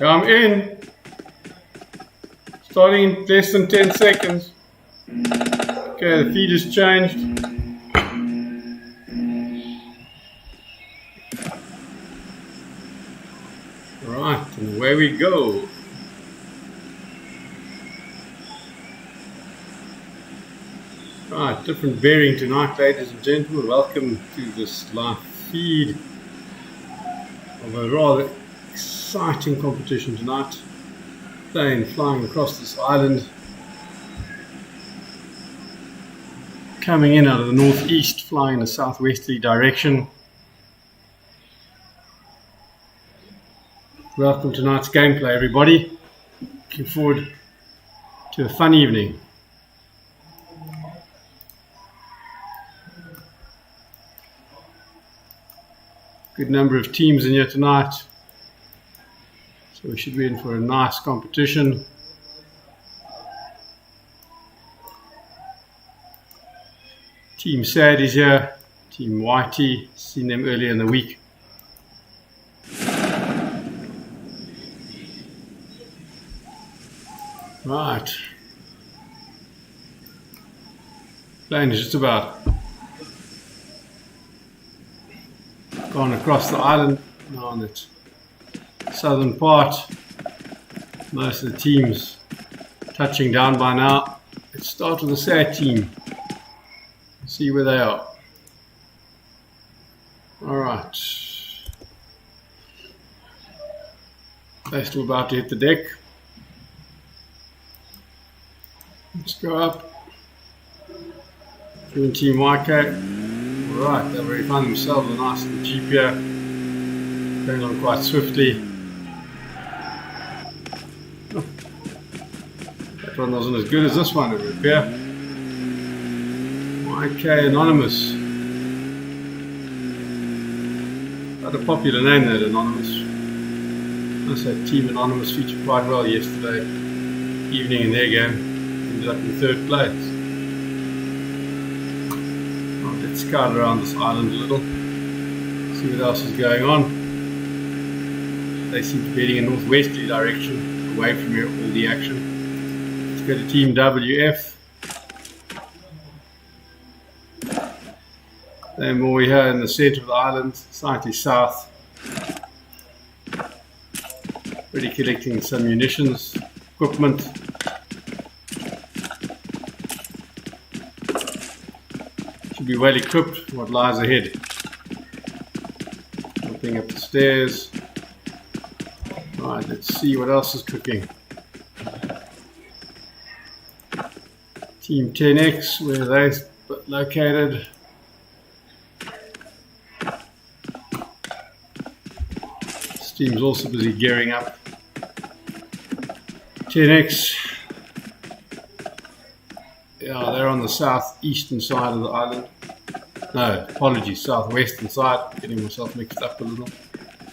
I'm in. Starting in less than 10 seconds. Okay, the feed has changed. Right, and away we go. Right, different bearing tonight, ladies and gentlemen. Welcome to this live feed of a rather exciting competition tonight. Plane flying across this island, coming in out of the northeast, flying in a southwesterly direction. Welcome to tonight's gameplay, everybody. Looking forward to a fun evening. Good number of teams in here tonight, so we should be in for a nice competition. Team Sad is here, Team Whitey, seen them earlier in the week. Right, plane is just about gone across the island now on its southern part. Most of the teams touching down by now. Let's start with the sad team. See where they are. Alright. They're still about to hit the deck. Let's go up. Team YK. Alright, they've already found themselves a nice little jeep here. Going on quite swiftly. Oh, that one wasn't as good as this one, it would appear. YK Anonymous. Quite a popular name, that Anonymous. I said Team Anonymous featured quite well yesterday evening in their game. Ended up in third place. Right, let's scout around this island a little. See what else is going on. They seem to be heading in a northwesterly direction, away from here, all the action. Let's go to Team WF. They're more here in the centre of the island, slightly south. Already collecting some munitions, equipment. Should be well equipped for what lies ahead. Jumping up the stairs. Right, let's see what else is cooking. Team 10X, where are they located? This team's also busy gearing up. 10X, yeah, they're on the southeastern side of the island. No, apologies, southwestern side. Getting myself mixed up a little.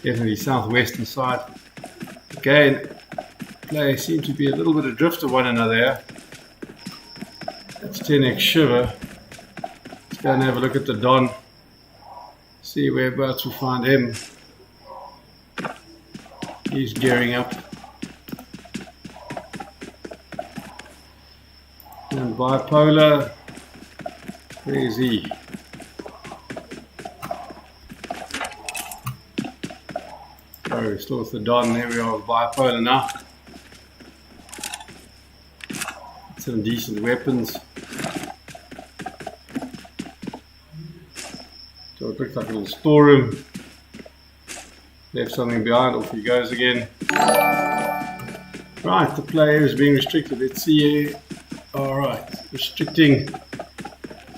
Definitely southwestern side. Again, players seem to be a little bit adrift of one another here. That's 10X Shiver. Let's go and have a look at the Don. See whereabouts we find him. He's gearing up. And Bipolar, where is he? Oh, still with the Don. There we are with Bipolar now. Some decent weapons. So it looks like a little storeroom. Left something behind, off he goes again. Right, the player is being restricted. Let's see here. Alright, restricting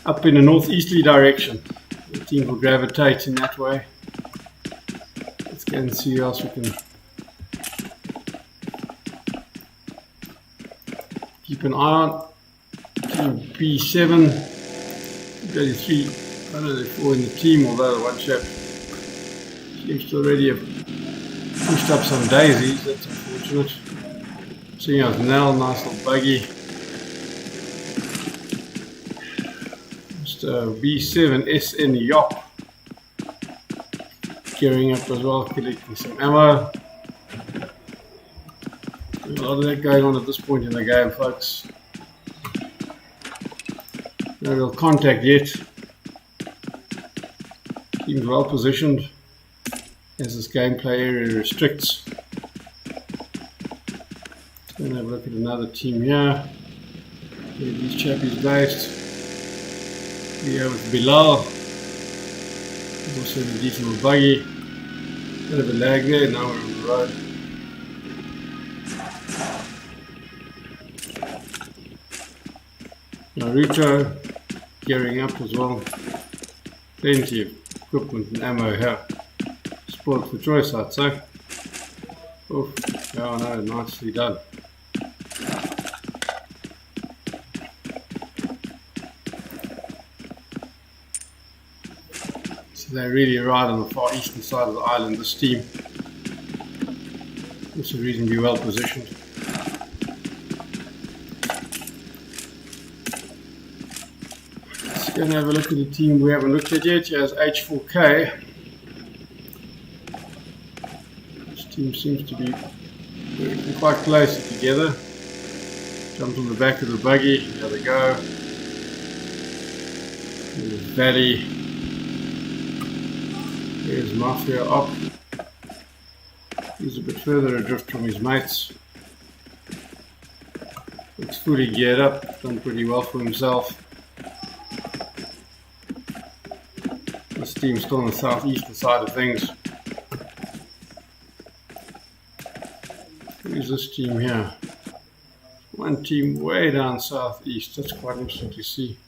up in a northeasterly direction. The team will gravitate in that way. Let's go and see who else we can keep an eye on. Team B7. 33. I know there's 4 in the team, although the one chap seems to already have pushed up some daisies. That's unfortunate. Seeing as Nell, nice little buggy. B7 SN Yop gearing up as well, collecting some ammo. A lot of that going on at this point in the game, folks. No real contact yet. Team's well positioned as this gameplay area restricts. Let's go and have a look at another team here. Where these chappies based. Here with Bilal. There's also the decent little buggy. Bit of a lag there, now we're on the road. Naruto gearing up as well. Plenty of equipment and ammo here. Spoiled for choice, I'd say. Oh, no, nicely done. So they really ride on the far eastern side of the island, this team. Also reasonably well positioned. Let's go and have a look at the team we haven't looked at yet. Here's H4K. This team seems to be working quite closely together. Jumped on the back of the buggy. There they go. There's Valley. There's Mafia up. He's a bit further adrift from his mates. Looks fully geared up, done pretty well for himself. This team's still on the southeastern side of things. Who's this team here? One team way down southeast. That's quite interesting to see.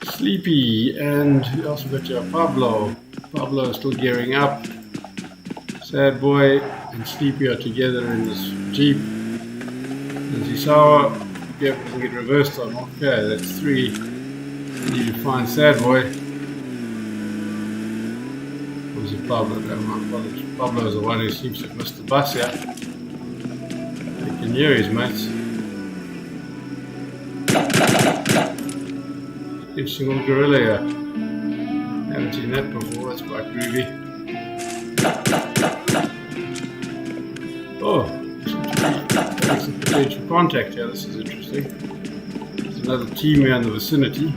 Sleepy, and we also got your Pablo. Pablo is still gearing up. Sad Boy and Sleepy are together in this Jeep. And Zisawa, doesn't get reversed on. Okay, that's 3. We need to find Sad Boy. Or was it Pablo? No, Pablo is the one who seems to have missed the bus here. You can hear his mates. Interesting little gorilla here. Haven't seen that before, that's quite groovy. Oh, seems to be some potential contact here, this is interesting. There's another team here in the vicinity.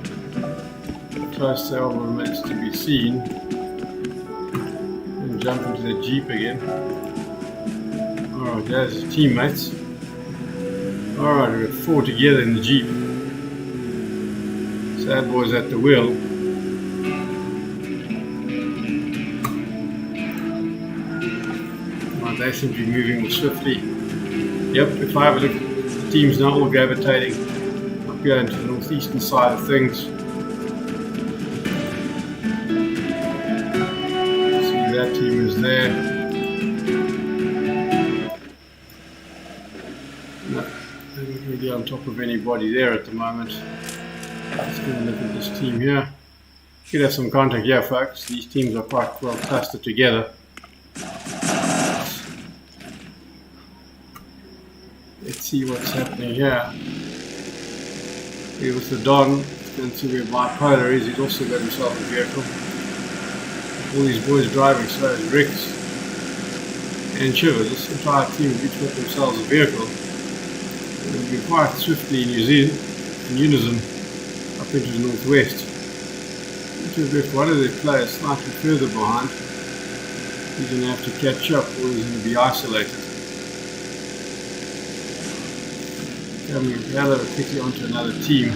Close to all remains to be seen. And jump into the Jeep again. Alright, there's his teammates. Alright, we've got 4 together in the Jeep. Sad Boy's at the wheel. Right, they seem to be moving more swiftly. Yep, if I have a look, the team's now all gravitating up here into the northeastern side of things. See, that team is there. No, they're not really on top of anybody there at the moment. Let's go and look at this team here. Should have some contact here, folks. These teams are quite well clustered together. Let's see what's happening here. Here with the Don. Let's go and see where Bipolar is. He's also got himself a vehicle. All these boys driving, so is Rex and Shiver. This entire team have each got themselves a vehicle. They're moving quite swiftly in unison. Up into the northwest. One of their players slightly further behind. He's going to have to catch up or he's going to be isolated. Coming rather quickly onto another team.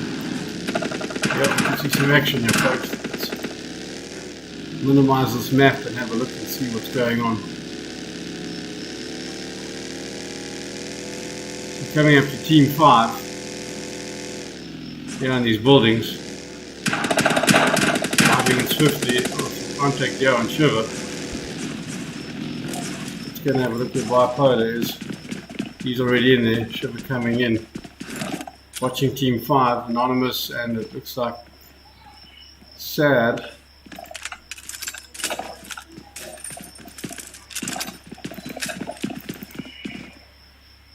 Yep, we can see some action here, folks. Let's minimize this map and have a look and see what's going on. So coming up to Team 5. Here in these buildings, driving swiftly, contact here on Shiver. Let's go and have a look where Bipolar is. He's already in there, Shiver coming in. Watching Team 5, Anonymous, and it looks like Sad.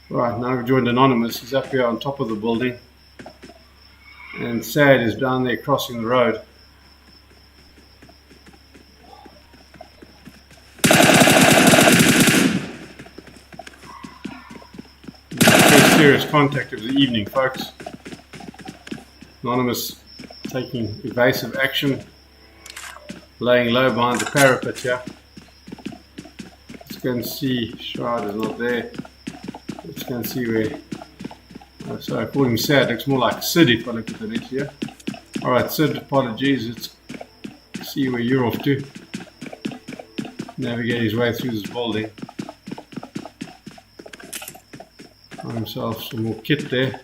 Right, now we've joined Anonymous, he's up here on top of the building. And Sad is down there crossing the road. serious contact of the evening, folks. Anonymous taking evasive action, laying low behind the parapet here. Let's go and see. Shroud is not there. Let's go and see where. Oh, sorry, I called him Sad. Looks more like Sid if I look at the net here. Alright, Sid, apologies. Let's see where you're off to. Navigate his way through this building. Find himself some more kit there.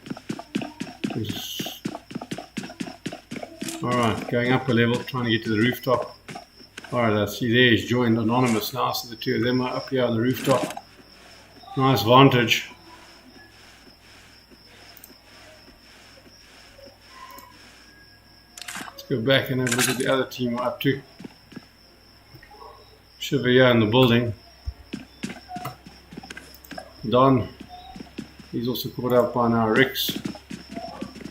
Alright, going up a level, trying to get to the rooftop. Alright, I see there he's joined Anonymous now, so the two of them are up here on the rooftop. Nice vantage. Let's go back and have a look at the other team we're up to. Shiver here in the building. Don, he's also caught up by now. Rix.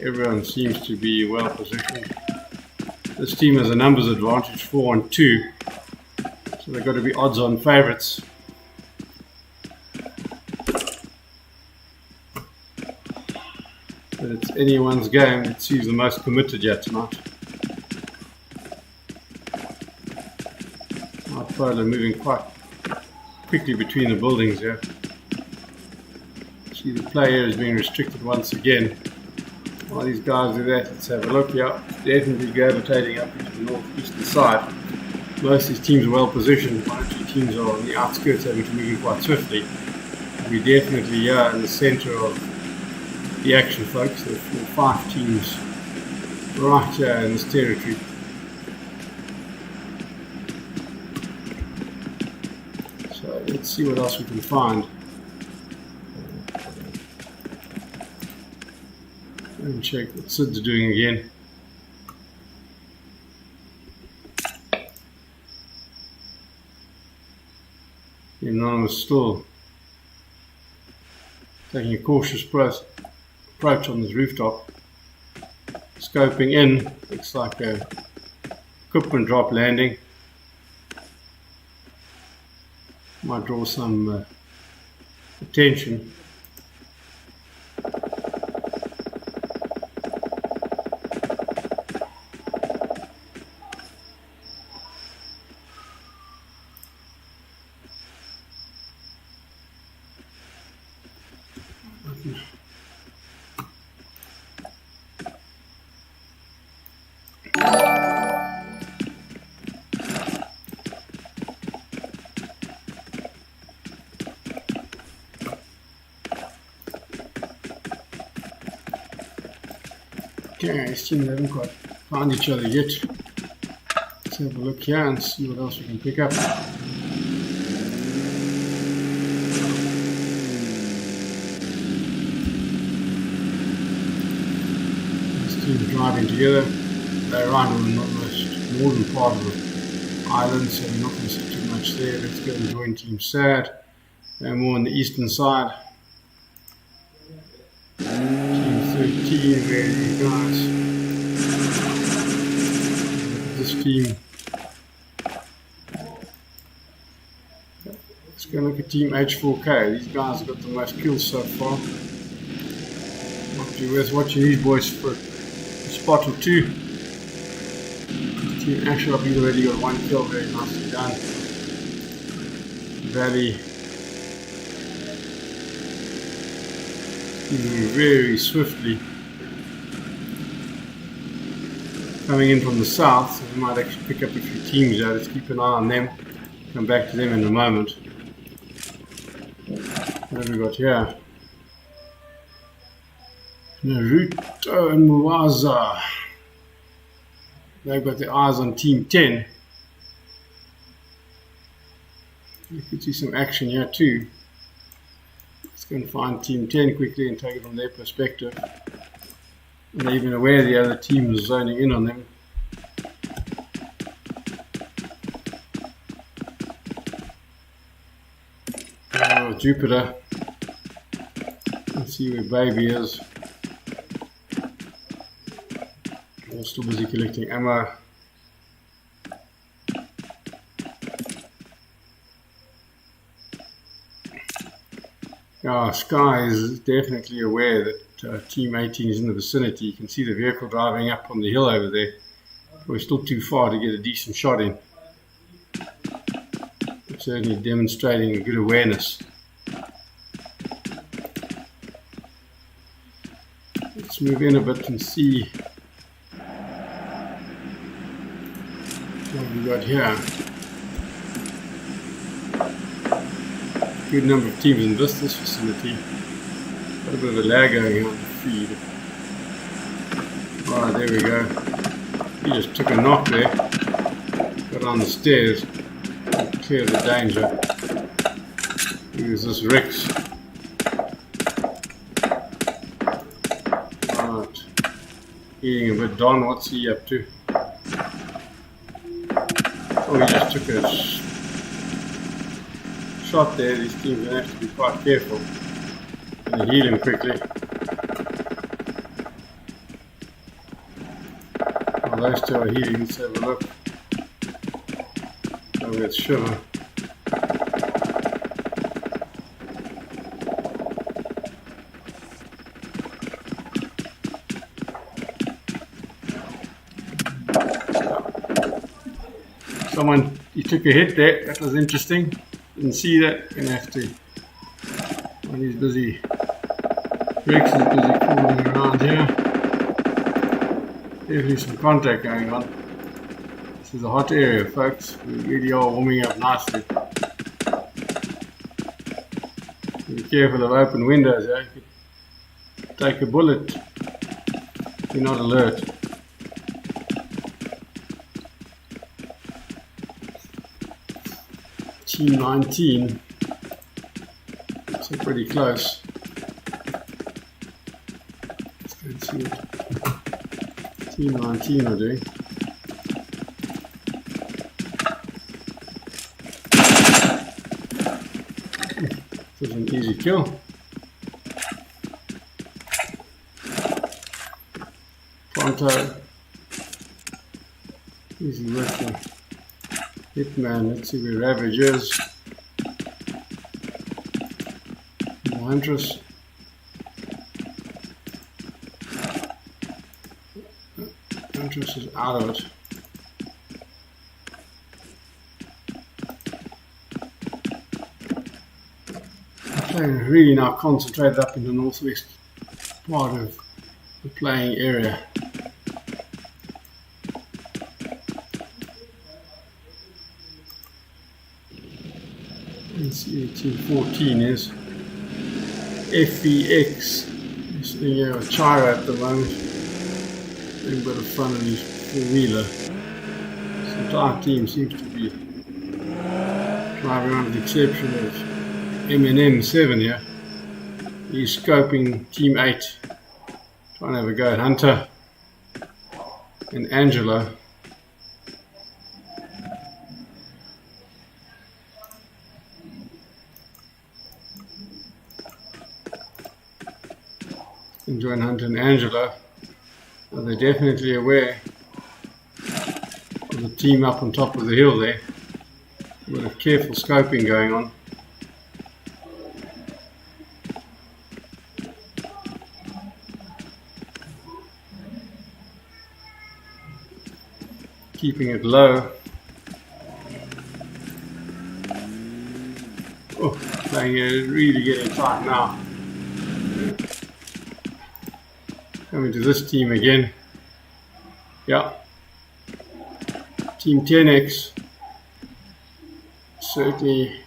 Everyone seems to be well positioned. This team has a numbers advantage, 4 and 2. So they've got to be odds on favourites. But it's anyone's game. Let's see who's the most committed yet tonight. They're moving quite quickly between the buildings here. See the player is being restricted once again. While these guys do that, let's have a look here. Definitely gravitating up into the northeastern side. Most of these teams are well positioned. One or two teams are on the outskirts having to move in quite swiftly. We're definitely here in the centre of the action, folks. There are 4 or 5 teams right here in this territory. Let's see what else we can find. And check what Sid's doing again. The Anonymous still taking a cautious approach on this rooftop. Scoping in, looks like a equipment drop landing. Might draw some attention. Okay, these teams haven't quite found each other yet. Let's have a look here and see what else we can pick up. These teams driving together. They're right on the northern part of the island, so we're not going to see too much there. Let's go and join Team Sad. They're more on the eastern side. 13, where are you guys? Look at this team. Let's go look at Team H4K. These guys have got the most kills so far. Might be worth watching these boys for a spot or two. Team Ashraf, he's already got 1 kill, very nicely done. Valley. Moving very swiftly, coming in from the south, so we might actually pick up a few teams there. Let's keep an eye on them. Come back to them in a moment. What have we got here? Naruto and Muwaza. They've got their eyes on Team 10. You could see some action here too. Let's go and find Team 10 quickly and take it from their perspective. And they're even aware the other team is zoning in on them. Oh, Jupiter. Let's see where Baby is. We're still busy collecting ammo. Yeah, Sky is definitely aware that Team 18 is in the vicinity. You can see the vehicle driving up on the hill over there. We're still too far to get a decent shot in. But certainly demonstrating a good awareness. Let's move in a bit and see what we got here. Good number of teams in this vicinity. Got a bit of a lag going on the feed. Alright, there we go. He just took a knock there. Got on the stairs. Clear the danger. Who's this Rex? Alright. Eating a bit. Don, what's he up to? Oh, he just took a shot there. These teams are going to have to be quite careful. And heal him quickly. While those two are healing, let's have a look. Over at Shiver. Someone, he took a hit there. That was interesting. Didn't see that. Gonna have to. When he's busy. Rex is busy crawling around here. Definitely some contact going on. This is a hot area, folks. We really are warming up nicely. Be careful of open windows, eh? You could take a bullet if you're not alert. Team 19. So pretty close. Let's go and see what Team 19 are doing. This is an easy kill. Pronto. Easy working. Hitman, let's see where Ravage is. Huntress. Huntress is out of it. Really now concentrated up in the northwest part of the playing area. Let's see who Team 14 is. FEX. He's sitting here with Chira at the moment. Doing a bit of fun in his four-wheeler. This entire team seems to be driving around with the exception of M7 here. He's scoping Team 8. Trying to have a go at Hunter and Angelo. Enjoying Hunter and Angelo. Now they're definitely aware of the team up on top of the hill there. A bit of careful scoping going on. Keeping it low. Oh, playing it, really getting tight now. Coming to this team again. Yeah. Team 10X. Certainly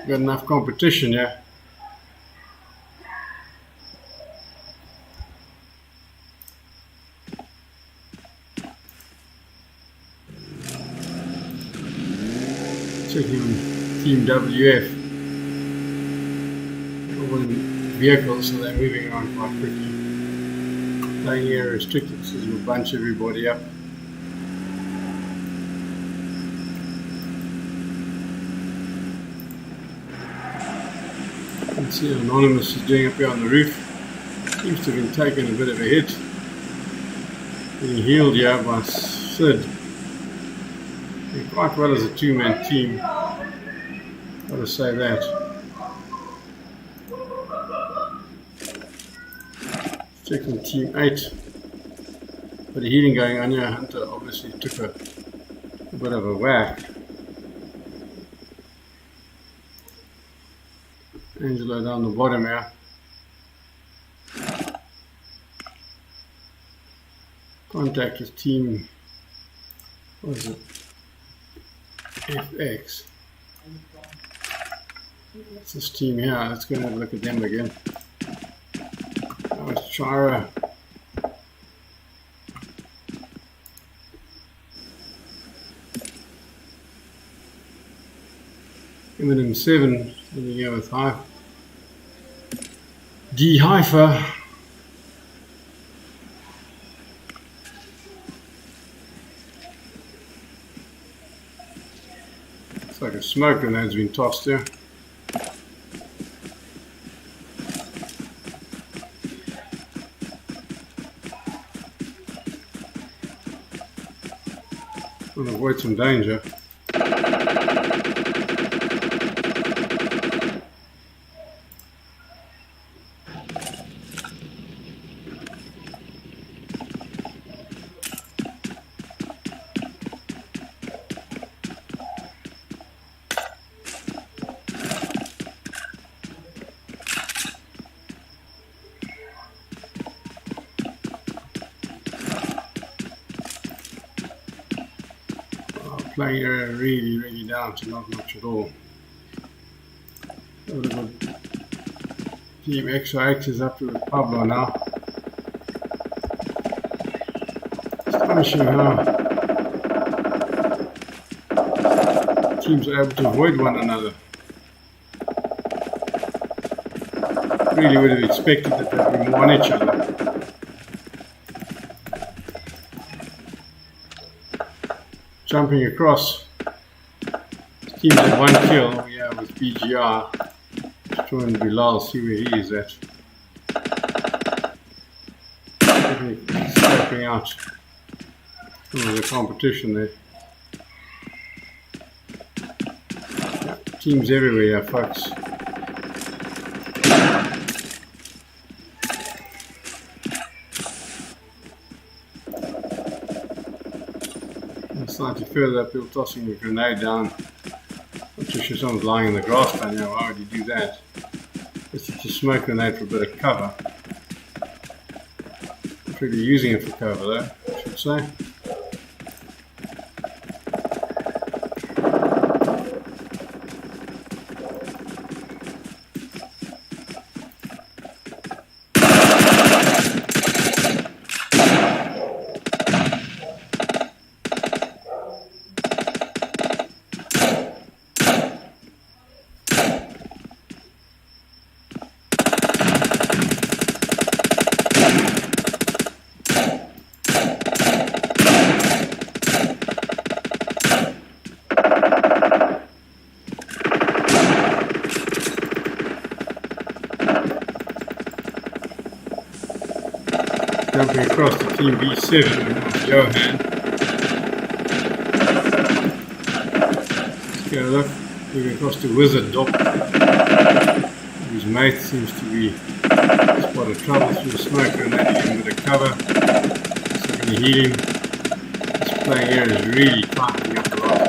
got enough competition here. Checking on Team WF. All in vehicles, so they're moving around quite quickly. Playing area restricted, so we'll bunch everybody up. You can see Anonymous is doing up here on the roof. Seems to have been taking a bit of a hit. Getting healed here by Sid. Quite well as a two-man team, gotta say that. Checking team 8. But the healing going on here. Hunter obviously took a bit of a whack. Angelo down the bottom here. Contact with team, what is it? FX. It's this team here. Let's go and have a look at them again. That was Chira. Eminem 7, something here with Hive. D Hypher. It's like a smoke grenade's been tossed there. Want to avoid some danger. Playing area really down to not much at all. Team XRX is up to Pablo now. Astonishing how teams are able to avoid one another. Really would have expected that they'd be more on each other. Jumping across. Teams at 1 kill. Yeah, with BGR. Just trying to Bilal, see where he is at. Scoping out some of the competition there. Yeah, teams everywhere, folks. Slightly further up, he'll tossing a grenade down. Not too sure someone's lying in the grass by now. Why would he do that? It's just a smoke grenade for a bit of cover. Not really using it for cover though, I should say. Jumping across to team B7 and Johan. Let's go look. Moving across to Wizard Dop. His mate seems to be spotted trouble through the smoke and then giving a bit of cover. So can you heal him? This playing area is really tightening up a lot.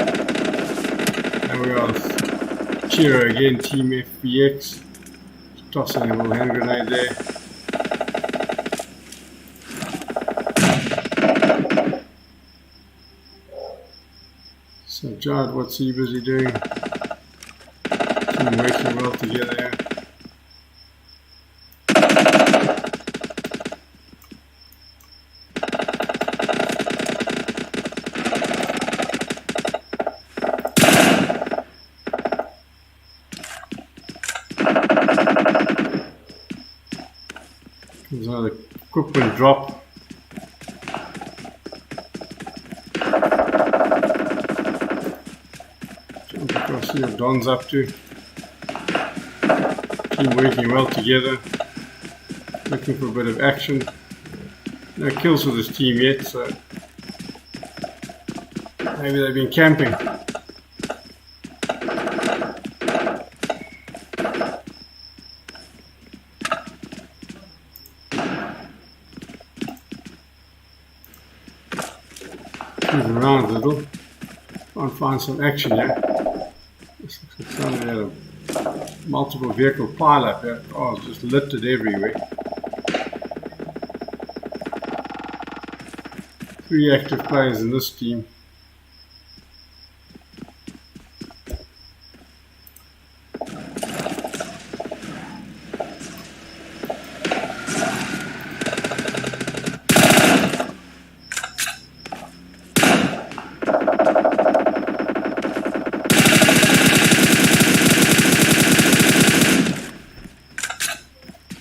Now we are with Chiro again, team FBX. Tossing a little hand grenade there. So Jared, what's he busy doing? Team working well together here. There's another equipment drop. See what Don's up to. Team working well together. Looking for a bit of action. No kills with this team yet, so maybe they've been camping. Move around a little. Try and find some action here. This looks like somebody had a multiple vehicle pile-up here. Oh, it's just littered everywhere. 3 active players in this team.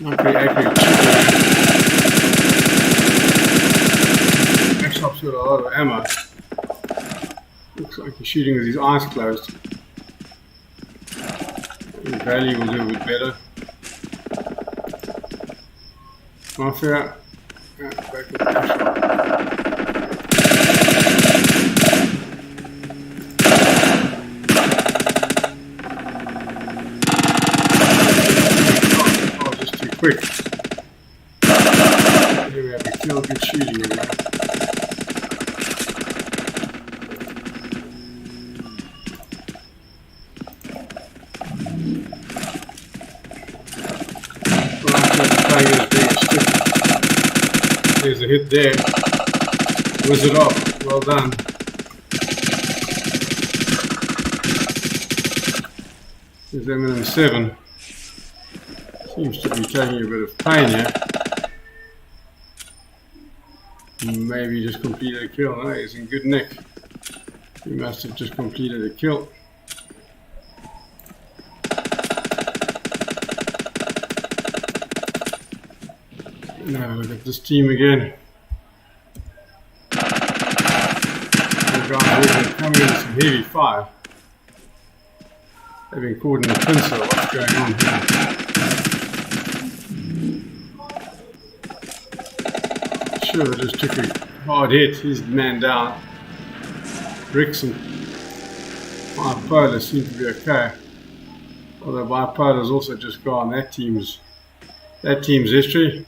Not very accurate shooting. Shop's got a lot of ammo. Looks like he's shooting with his eyes closed. The value will do a bit better. Mafia. Yeah, back with the shot. Oh, just too quick. Here we have a kill, good shooting in there. There's a hit there. Was it off? Well done. There's M7. Seems to be taking a bit of pain here. Maybe just completed a kill. No, he's in good nick. He must have just completed a kill. Now look at this team again. The guys are coming in some heavy fire. They've been caught in the Prinsloo. What's going on here? Sure, they just took a hard hit. He's man down. Bricks and bipolar seem to be okay. Although bipolar's also just gone. That team's history.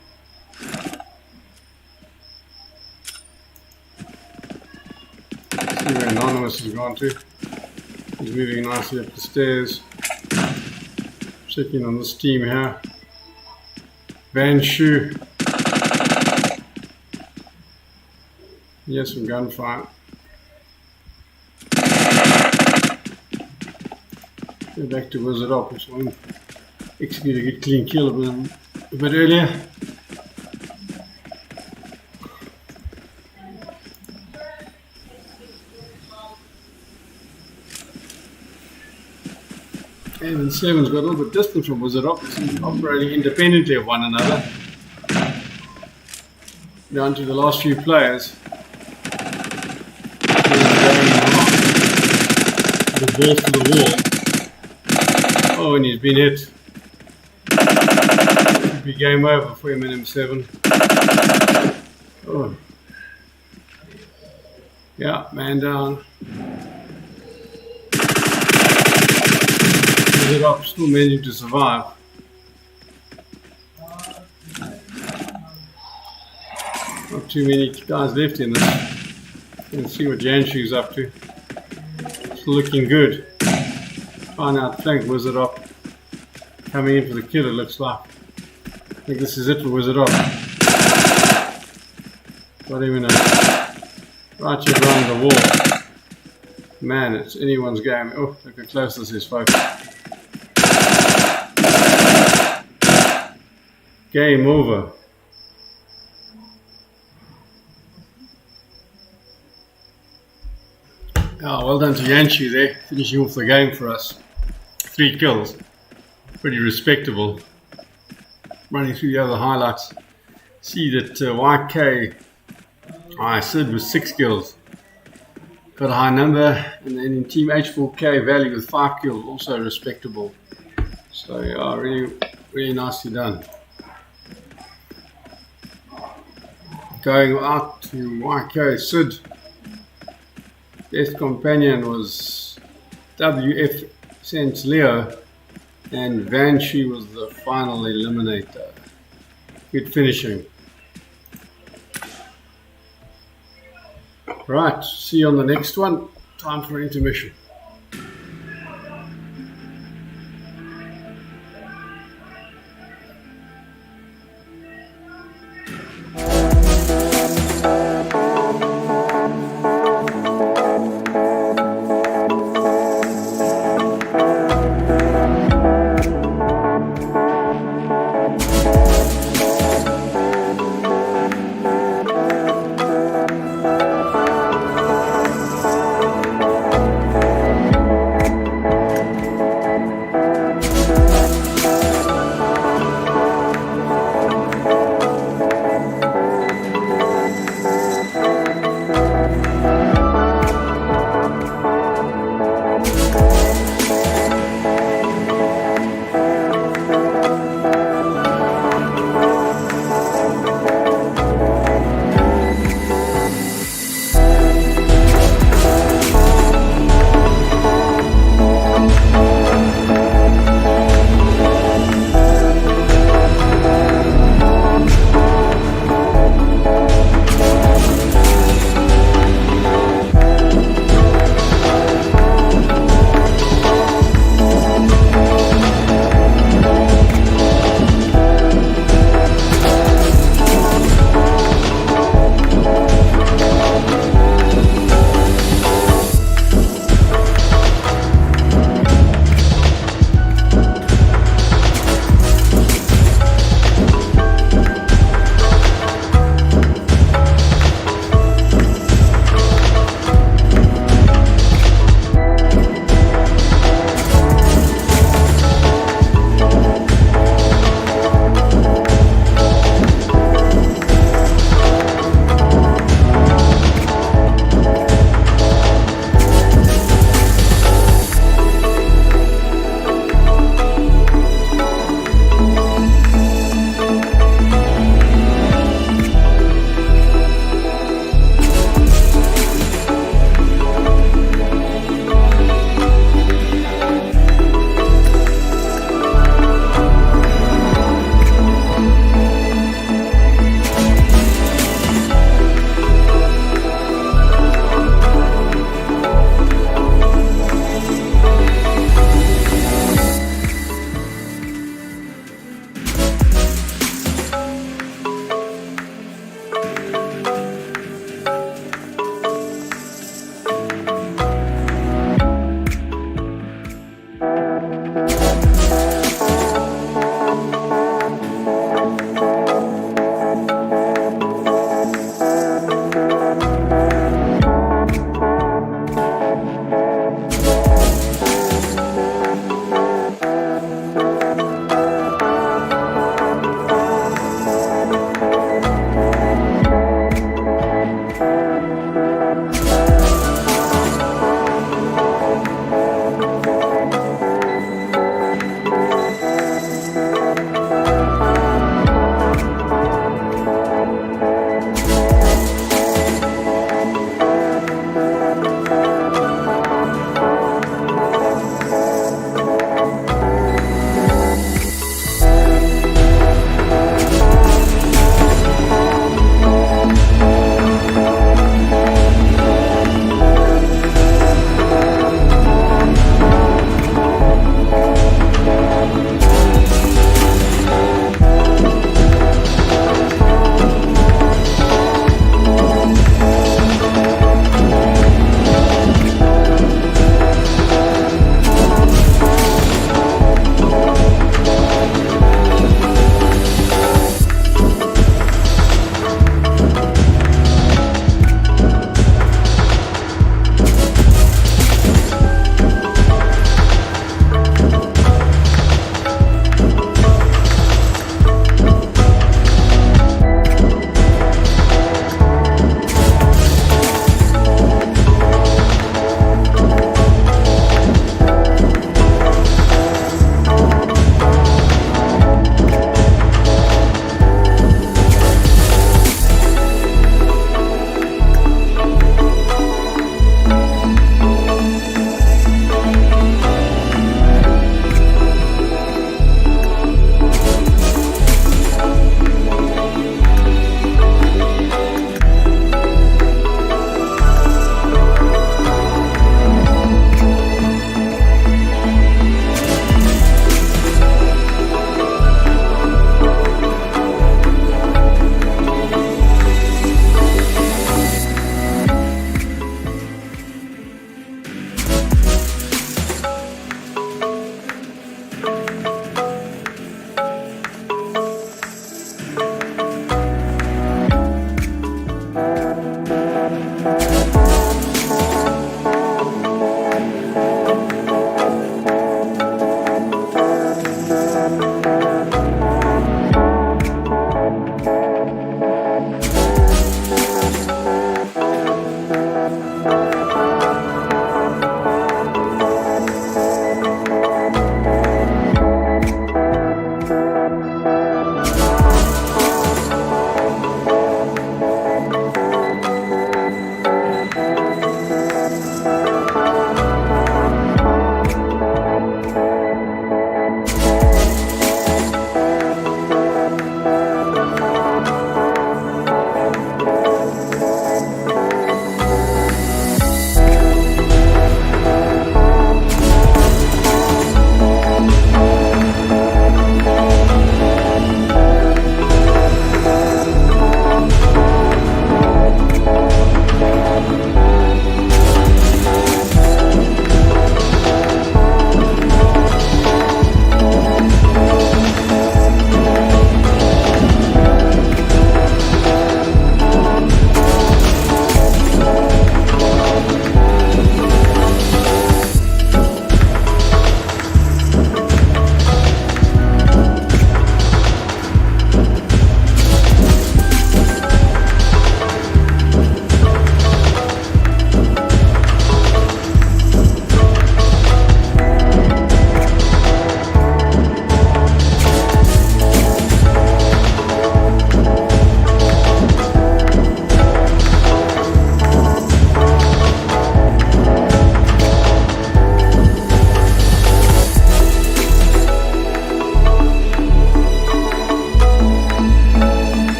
See where Anonymous has gone to. He's moving nicely up the stairs. Checking on this team here. Van Shoe. Yes, some gunfire. Go back to Wizard Up, which one execute a good clean kill a bit earlier. And 7's got a little bit distant from Wizard Up, operating independently of one another. Down to the last few players. The ball to the wall. Oh, and he's been hit. It'll be game over for him in M7. Oh. Yeah, man down. It up, still managing to survive. Not too many guys left in this. Let's see what Janshu's up to. Still looking good. Find out flank Wizard Up. Coming in for the kill, it looks like. I think this is it for Wizard Up. Got him in a right here around the wall. Man, it's anyone's game. Oh, look how close this is, folks. Game over. Oh, well done to Yanshu there, finishing off the game for us. 3 kills. Pretty respectable. Running through the other highlights. See that YK Sid with 6 kills. Got a high number. And then in Team H4K Valley with 5 kills, also respectable. So yeah, really, really nicely done. Going out to YK Sid. Best companion was WF Sense Leo, and Vanshi was the final eliminator. Good finishing. Right, see you on the next one. Time for intermission.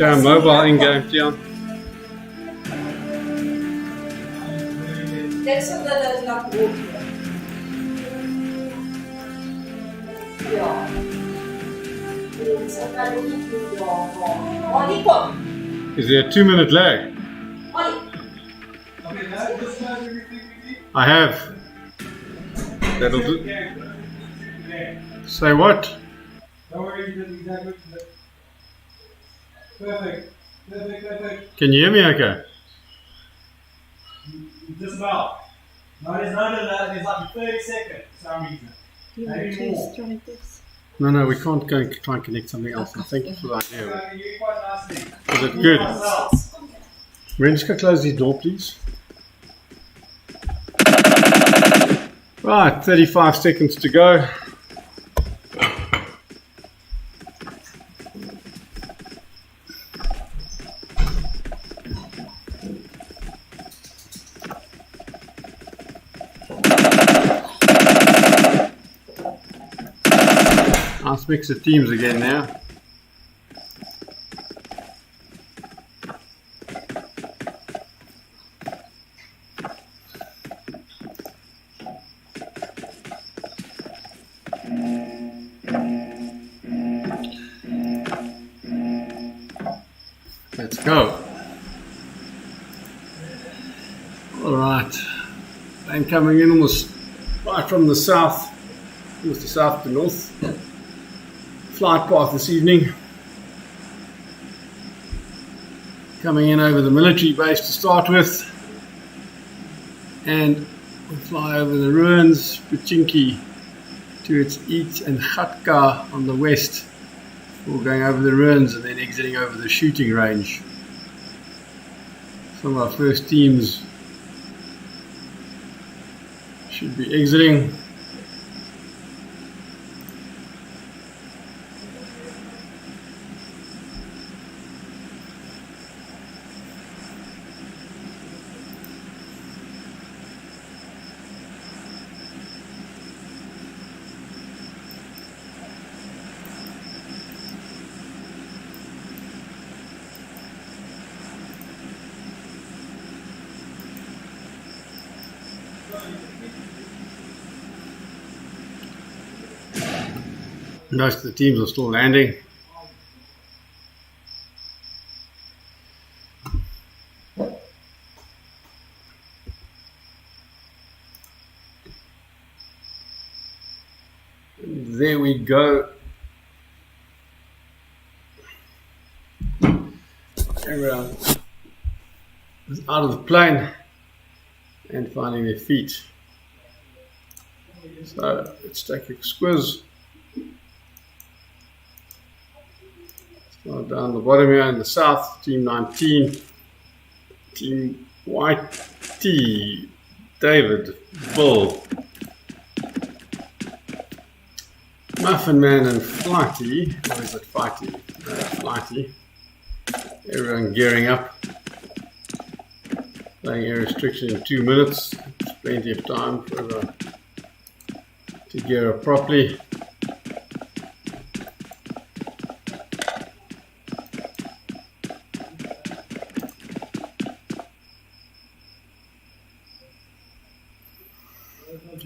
Okay, I'm mobile in game, Tiaan. That's what that not good. Yeah. Is there a 2-minute lag? I have. That'll do. Say what? Perfect. Can you hear me okay? Just about. No, there's like 30 seconds for some reason. Maybe more. No, we can't go and try and connect something else. And thank you for the idea. You quite nicely. Was it good? Renska, close the door, please. Right, 35 seconds to go. Nice mix of teams again now. Let's go. All right. Plane coming in almost right from the south, almost the south to north. Flight path this evening. Coming in over the military base to start with. And we fly over the ruins, Pachinki to its Ign and Khatka on the west. We're going over the ruins and then exiting over the shooting range. Some of our first teams should be exiting. Most of the teams are still landing. And there we go. Everyone is out of the plane and finding their feet. So let's take a squiz. Start down the bottom here in the south, team 19, team YT, David, Bull, Muffin Man and Flighty, or is it Fighty? Flighty. Everyone gearing up. Playing air restriction in 2 minutes. There's plenty of time for everyone to gear up properly.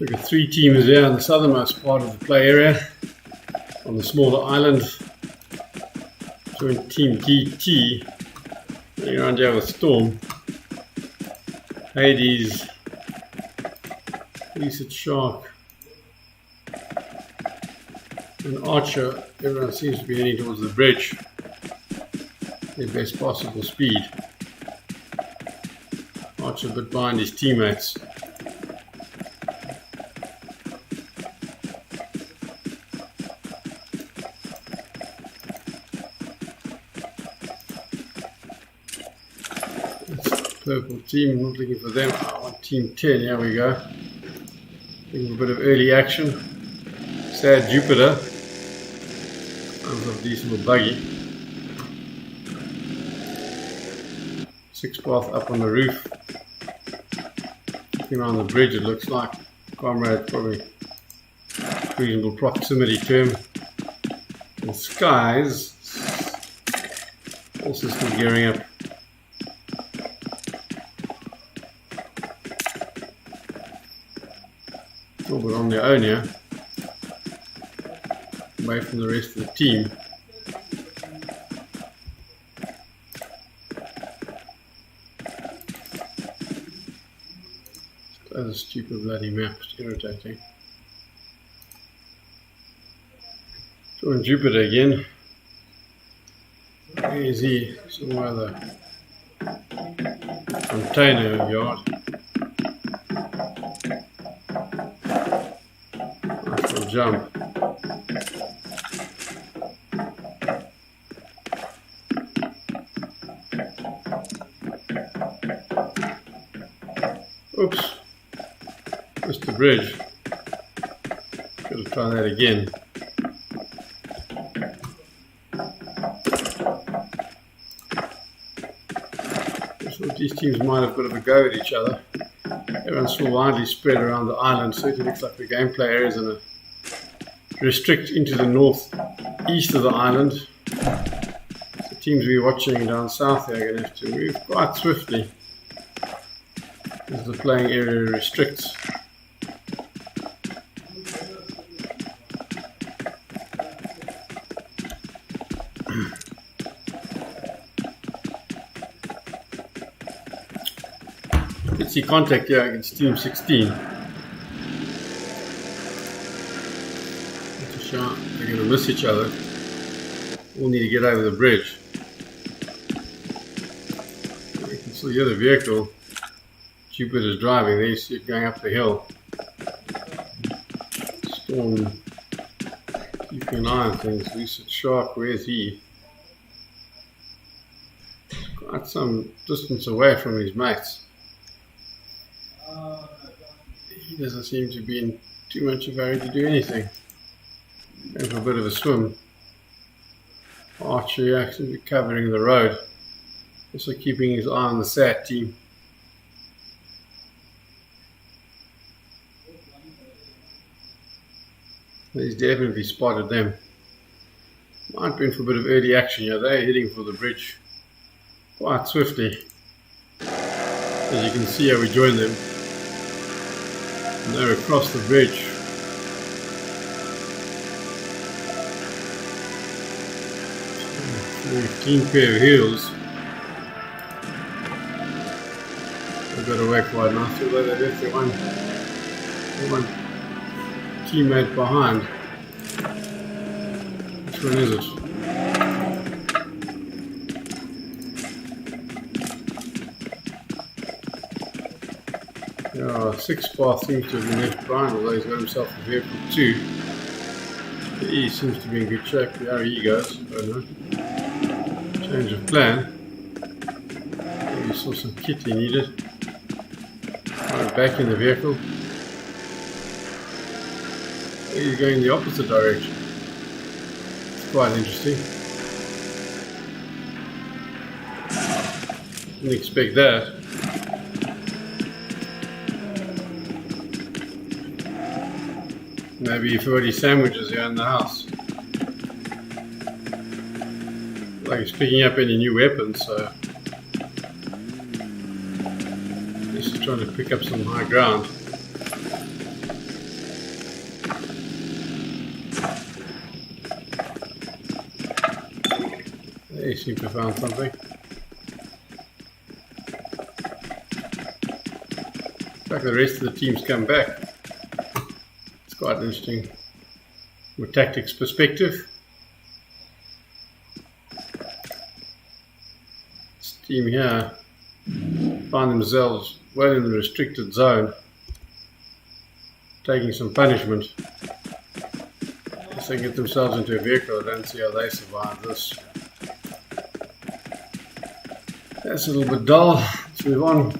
Look at 3 teams there on the southernmost part of the play area on the smaller island. Join Team GT running around here with Storm, Hades, Lucid Shark, and Archer. Everyone seems to be heading towards the bridge, their best possible speed. Archer a bit behind his teammates. Purple team, not looking for them. I want team 10, here we go. Looking for a bit of early action. Sad Jupiter. Sounds like a decent little buggy. 6 path up on the roof. Looking around the bridge, it looks like. Comrade probably reasonable proximity to him. And skies. Also still gearing up. A little bit on their own here. Away from the rest of the team. That's a stupid bloody map, it's irritating. Join Jupiter again. Where is he? Somewhere the container yard. Nice little jump. Oops. Missed the bridge. Gotta try that again. These teams might have a bit of a go at each other. Everyone's still widely spread around the island, so it looks like the gameplay area is going to restrict into the north-east of the island. The teams we're watching down south here are going to have to move quite swiftly as the playing area restricts. You can see contact here against Team 16. They're going to miss each other. All need to get over the bridge. You can still hear the vehicle. Jupiter's driving. There you see it going up the hill. Storm keeping an eye on things. Lucid Shark, where's he? Quite some distance away from his mates. He doesn't seem to be in too much of a hurry to do anything. Going for a bit of a swim. Archer actually covering the road. Also keeping his eye on the SAT team. He's definitely spotted them. Might be in for a bit of early action here. They're heading for the bridge quite swiftly. As you can see how we join them. And they're across the bridge. 15 pair of heels. They've got away quite nice, although they left their one teammate behind. Which one is it? Yeah, 6 path seems to have been left behind, although he's got himself a vehicle too. The E seems to be in good shape. There he goes. Oh no. Change of plan. Maybe saw some kit he needed. Right, back in the vehicle. He's going the opposite direction. It's quite interesting. Didn't expect that. Maybe 40 sandwiches here in the house. Like he's picking up any new weapons, so he's just trying to pick up some high ground. They seem to have found something. In fact, the rest of the team's come back. It's quite interesting from a tactics perspective. This team here find themselves well in the restricted zone, taking some punishment. If they get themselves into a vehicle, I don't see how they survive this. That's a little bit dull. Let's move on.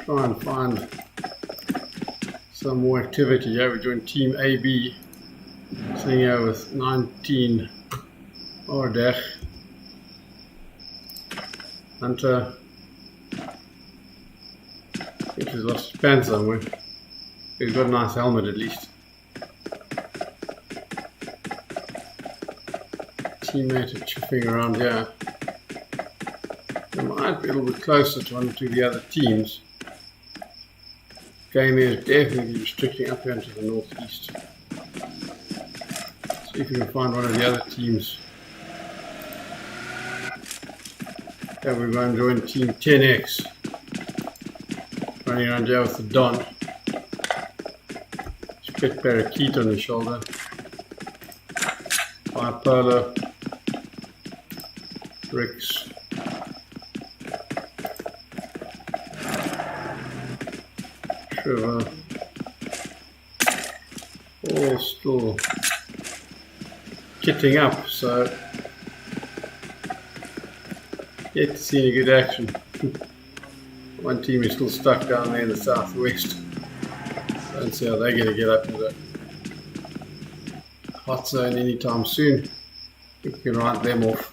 Try and find some more activity. Yeah, we joined Team AB, sitting here with 19 Ordech, Hunter. I think he's lost his pants somewhere. He's got a nice helmet at least. Teammate are chuffing around here. So might be a little bit closer to one or two of the other teams. Game here is definitely restricting up here into the northeast. See if we can find one of the other teams. Okay, we're going to join Team 10X. Running around here with the Don. Spit parakeet on his shoulder. Bipolar. Ricks. Shiver. All still kitting up, so yet to see any good action. One team is still stuck down there in the southwest. Don't see how they're going to get up into the hot zone anytime soon. I think we can write them off.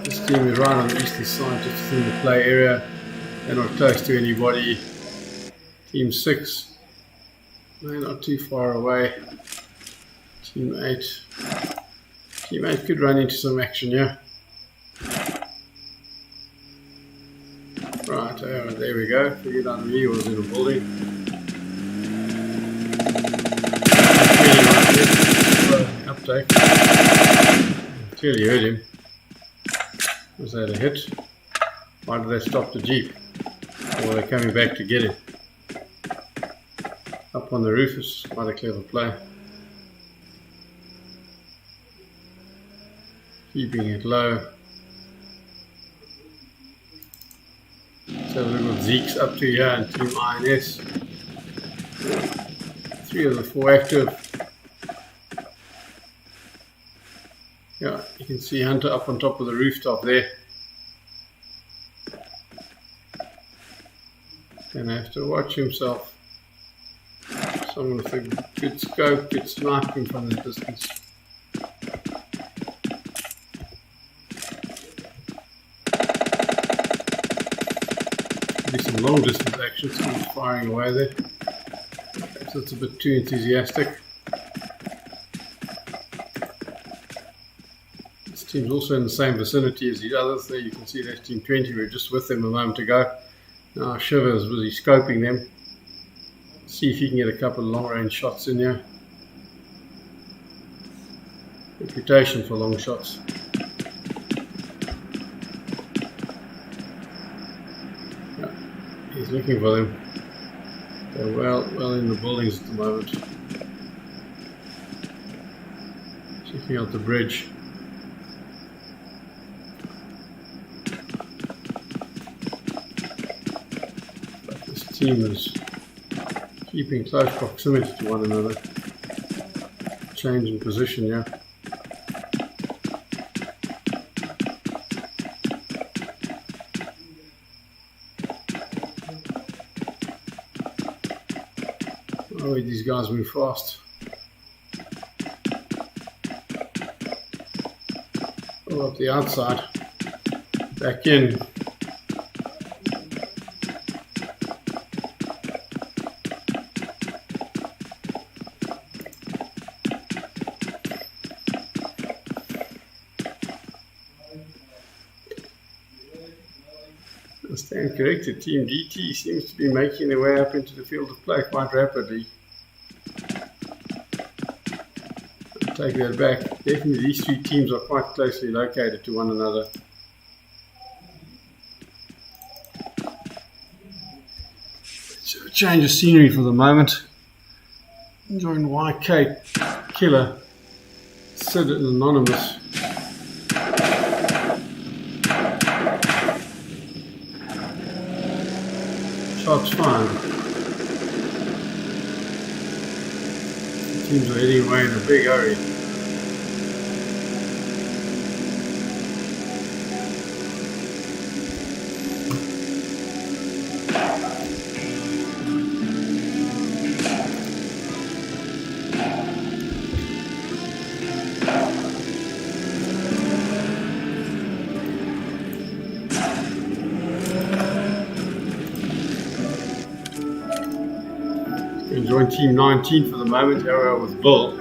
This team is right on the eastern side, just within the play area. They're not close to anybody. Team 6, they're not too far away. Team 8. Team 8 could run into some action, yeah. Right, there we go. Figured out he was in a building. Uptake. Clearly heard him. Was that a hit? Why did they stop the Jeep? Or were they coming back to get it? Up on the roof is quite a clever play. Keeping it low. So we've got Zeke's up to here and Team INS. 3 of the 4 active. Yeah, you can see Hunter up on top of the rooftop there. Gonna have to watch himself. Someone with a good scope could snipe him from the distance. Maybe some long distance action, someone's firing away there. Perhaps that's a bit too enthusiastic. This team's also in the same vicinity as the others. There you can see that's Team 20, we were just with them a moment ago. Now Shiver is busy scoping them. See if he can get a couple of long range shots in here. Reputation for long shots. Yeah, he's looking for them. They're well in the buildings at the moment. Checking out the bridge. Team is keeping close proximity to one another. Change in position, yeah. Oh, these guys move fast. Oh, up the outside. Back in. I stand corrected. Team DT seems to be making their way up into the field of play quite rapidly. I'll take that back. Definitely these 3 teams are quite closely located to one another. So a change of scenery for the moment. Join YK Killer, Sid and Anonymous. Shots fired. The teams are heading away in a big hurry. can join Team 19 for the moment. Here we are with Bill.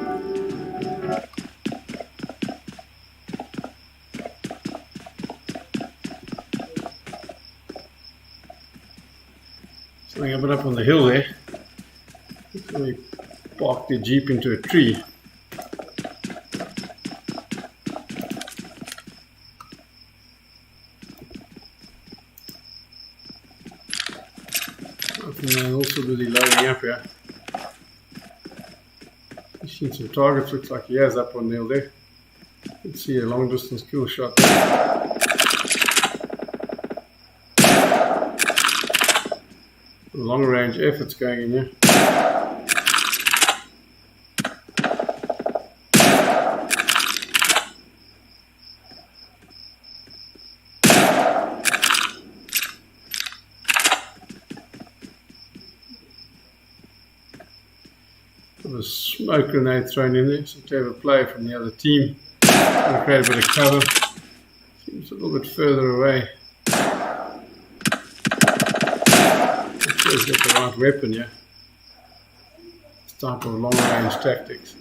Something a bit up on the hill there. Somebody parked their Jeep into a tree. And also busy loading up here. He's seen some targets, looks like he has up on the hill there. You can see a long distance kill shot there. Long range efforts going in here. A smoke grenade thrown in there, some clever play from the other team. Trying to create a bit of cover. Seems a little bit further away. Not sure he's got the right weapon here. This type of long range tactics.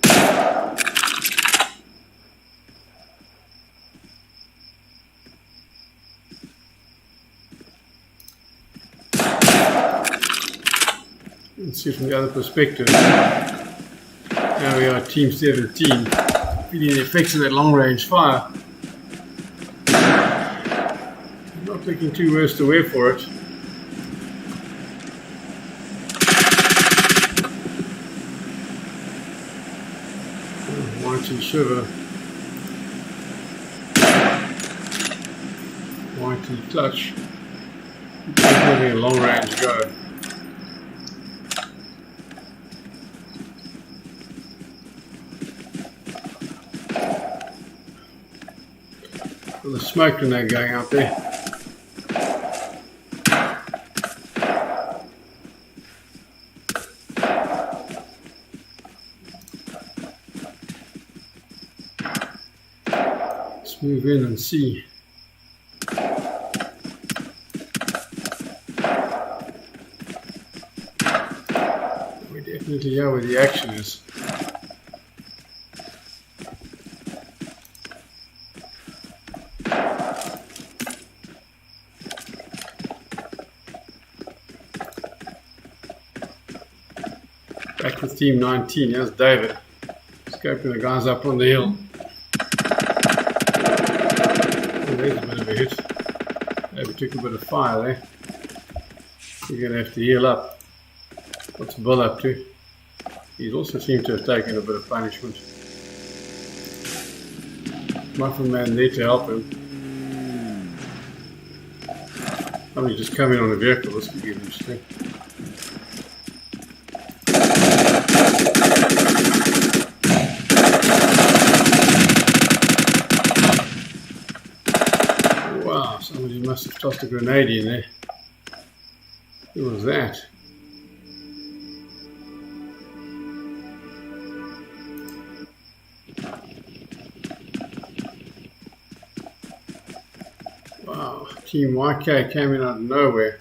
Let's see from the other perspective. Now we are Team 17, feeling the effects of that long range fire. Not looking too worse to wear for it. Whitey Shiver. Whitey Clutch. Having a long range go. The smoke grenade going out there. Let's move in and see. We definitely are where the action is. Back with Team 19, here's David, scoping the guys up on the hill. Oh, there's a bit of a hit. David took a bit of fire there. You're going to have to heal up. What's Bill up to? He also seems to have taken a bit of punishment. Muffin Man there to help him. Somebody just come in on a vehicle, this could give him strength. Somebody must have tossed a grenade in there. Who was that? Wow, Team YK came in out of nowhere.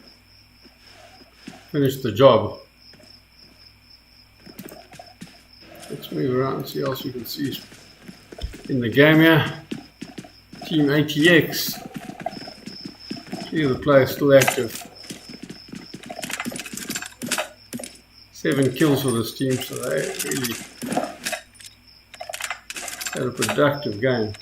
Finished the job. Let's move around and see what else we can see in the game here. Team ATX. Few of the players still active. 7 kills for this team, so they really had a productive game.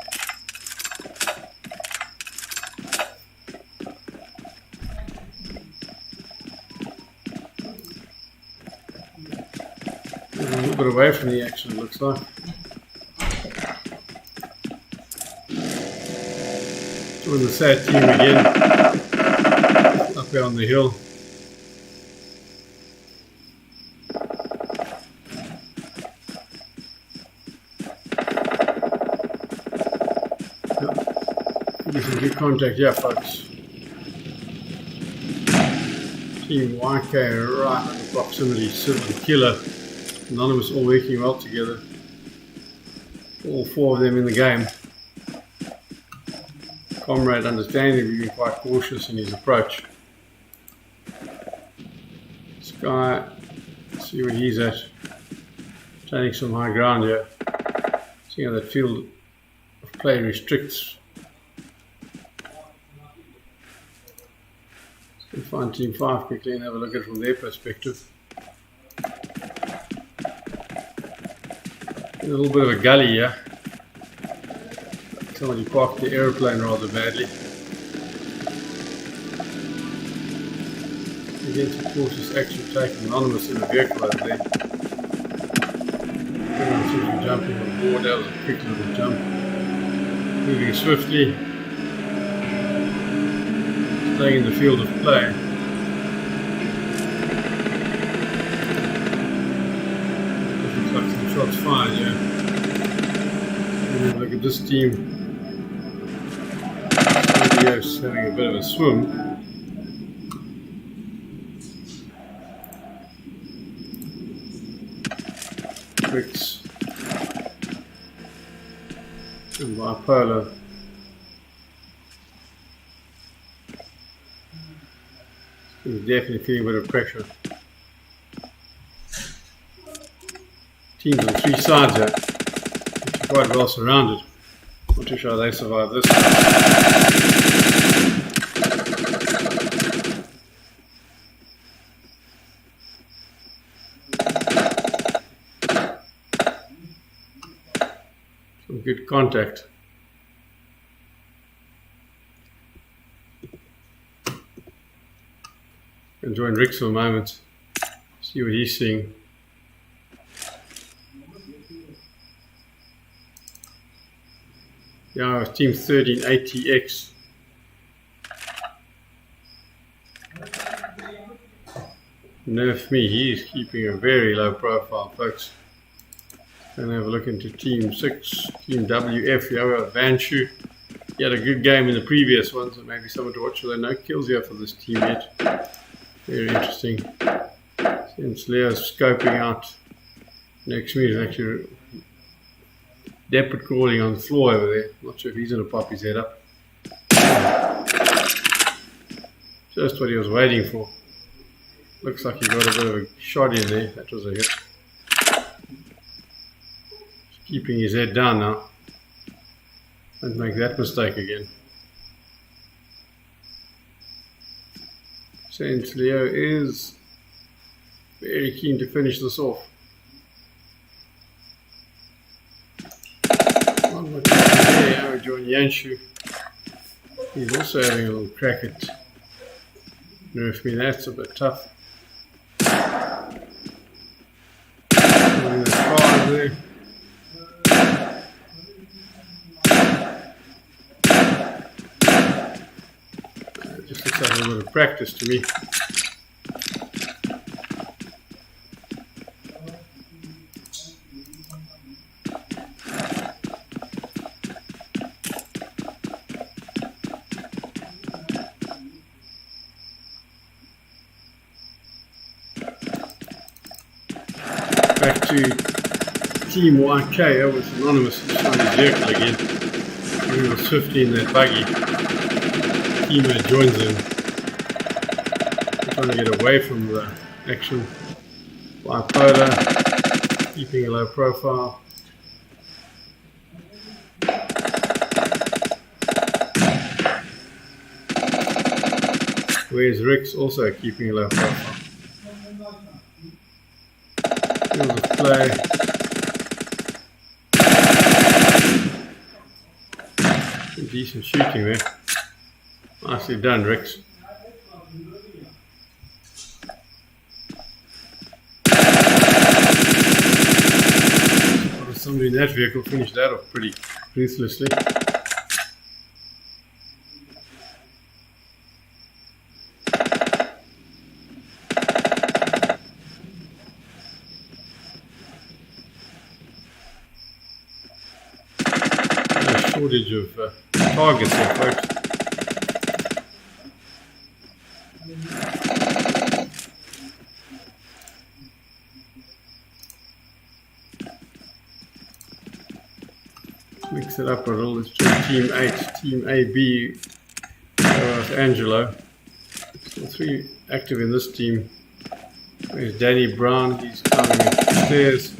A little bit away from the action, it looks like. Join the sad team again. Up here on the hill. Give some good contact here, folks. Team YK right in proximity, Civil Killer, Anonymous, all working well together. All 4 of them in the game. Comrade understanding, being quite cautious in his approach. Sky See where he's at. Taking some high ground here. See how that field of play restricts. Let's find Team 5 quickly and have a look at it from their perspective. A little bit of a gully here. Somebody parked the aeroplane rather badly. Against the cautious action taken anonymous in the vehicle over there. Everyone seems to be jumping on board. That was a quick little jump. Moving swiftly. Staying in the field of play. Looks like some shots fired, yeah. Look at this team. Yes, having a bit of a swim. Tricks and bipolar. He's definitely feeling a bit of pressure. Teams on three sides here, which are quite well surrounded. Not too sure they survive this. Some good contact. And join Rick for a moment. See what he's seeing. Yeah, Team 13 ATX. Nerf me, he's keeping a very low profile, folks. And have a look into Team 6, Team WF, Yoa Vanshu. He had a good game in the previous one, so maybe someone to watch. So there are no kills here for this team yet. Very interesting. Since Leo's scoping out next to me, is actually leopard crawling on the floor over there. Not sure if he's going to pop his head up. Just what he was waiting for. Looks like he got a bit of a shot in there. That was a hit. Just keeping his head down now. Don't make that mistake again. Since Leo is very keen to finish this off. One more time there, John Yanshu. He's also having a little crack at Nerf me. That's a bit tough. There. Just looks like a little bit of practice to me. Back to Team YK with Anonymous on his vehicle again. He was swiftly in that buggy. Teammate joins him. Trying to get away from the action. Bipolar, keeping a low profile. Where's Rick's also keeping a low profile. Field of play. Decent shooting there. Nicely done, Ricks. Somebody in that vehicle finished that off pretty ruthlessly. No shortage of targets here, folks. Mix it up a little. Let's try Team 8, Team AB, Angelo. Still 3 active in this team. There's Danny Brown, he's climbing the stairs.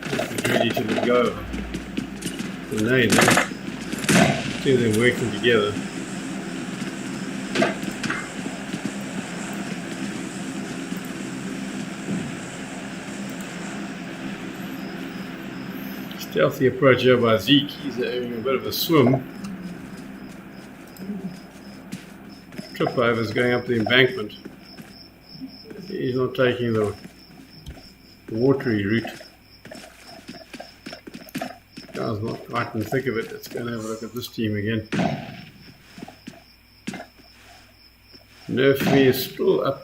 He's ready to let go of the grenade. See them working together. Stealthy approach here by Zeke. He's having a bit of a swim. Trip over is going up the embankment. He's not taking the watery route. Guy's not quite in the thick of it. Let's go and have a look at this team again. Nerf me is still up.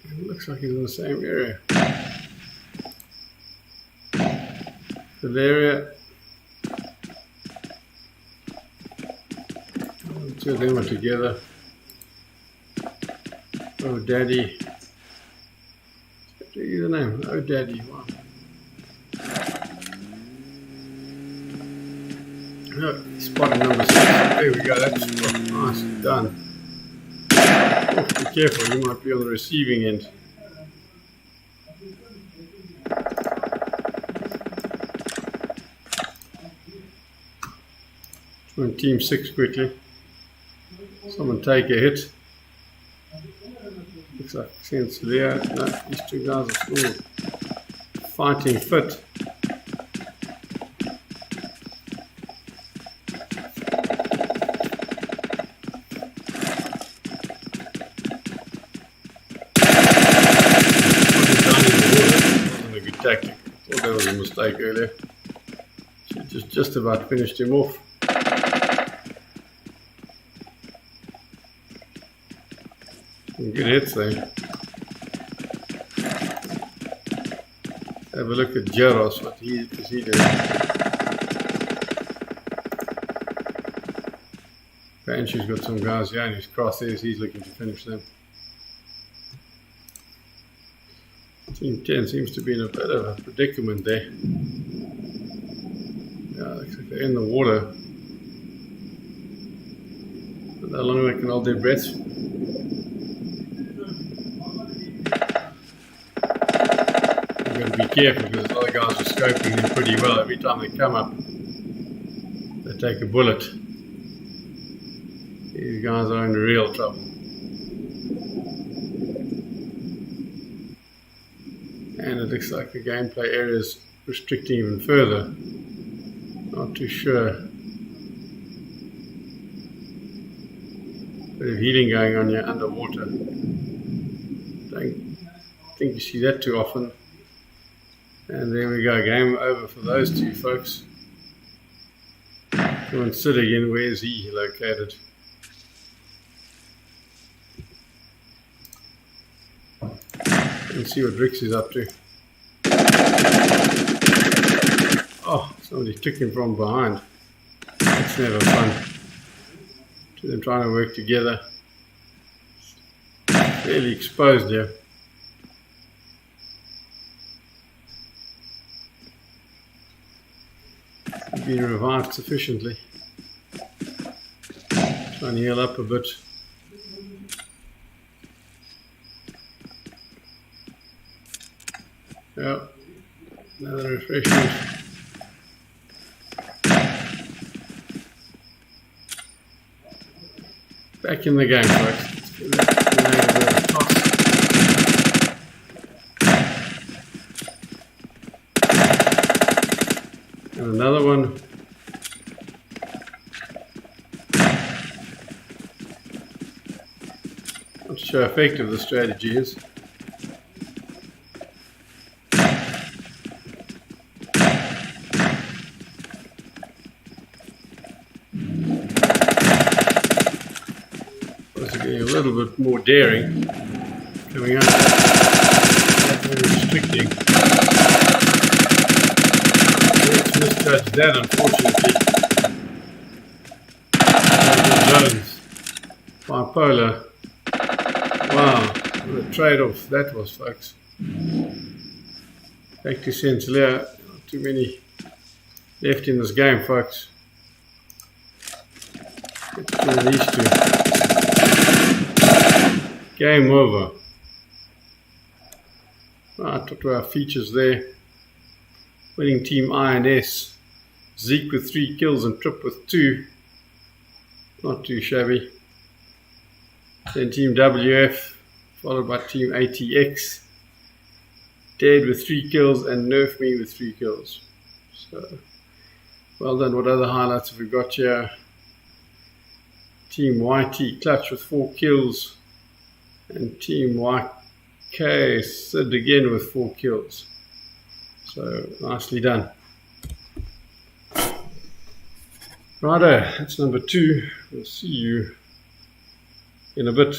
It looks like he's in the same area. Valeria. Two of them are together. Oh Daddy. What's the name? Oh Daddy. Wow. Oh, spotted number 6. There we go. That's nicely done. Oh, be careful, you might be on the receiving end. Join team 6 quickly. Someone take a hit. Looks like Sense there. No, these two guys are still fighting fit. Wasn't a good tactic. I thought that was a mistake earlier. She just about finished him off. Some good hits there. Have a look at Jaros, what is he doing? Banshee's got some guys here in his crosshairs, he's looking to finish them. Team 10 seems to be in a bit of a predicament there. Yeah, looks like they're in the water. But how long they can hold their breaths? You've got to be careful because the other guys are scoping them pretty well. Every time they come up, they take a bullet. These guys are in real trouble. And it looks like the gameplay area is restricting even further. Not too sure. Bit of healing going on here underwater. Don't think you see that too often. And there we go, game over for those two folks. Come on, Sid again, where is he located? Let's see what Rix is up to. Oh, somebody took him from behind. That's never fun. Two of them trying to work together. Fairly exposed here. Been revived sufficiently. Trying to heal up a bit. Yeah, another refreshment. Back in the game, folks. Let's give that grenade a bit of a toss. And another one. Not sure how effective the strategy is. Getting a little bit more daring coming up, not very restricting. Let's misjudge that, unfortunately. Jones, bipolar. Wow, what a trade-off that was, folks. Back to Sensilia. Not too many left in this game, folks. Through these two. Game over. Right, what were our features there? Winning team INS. Zeke with 3 kills and Trip with 2. Not too shabby. Then team WF, followed by team ATX. Dead with 3 kills and Nerf Me with 3 kills. So, well done. What other highlights have we got here? Team YT Clutch with 4 kills. And team YK Sid again with 4 kills. So, nicely done. Righto, that's number 2. We'll see you in a bit.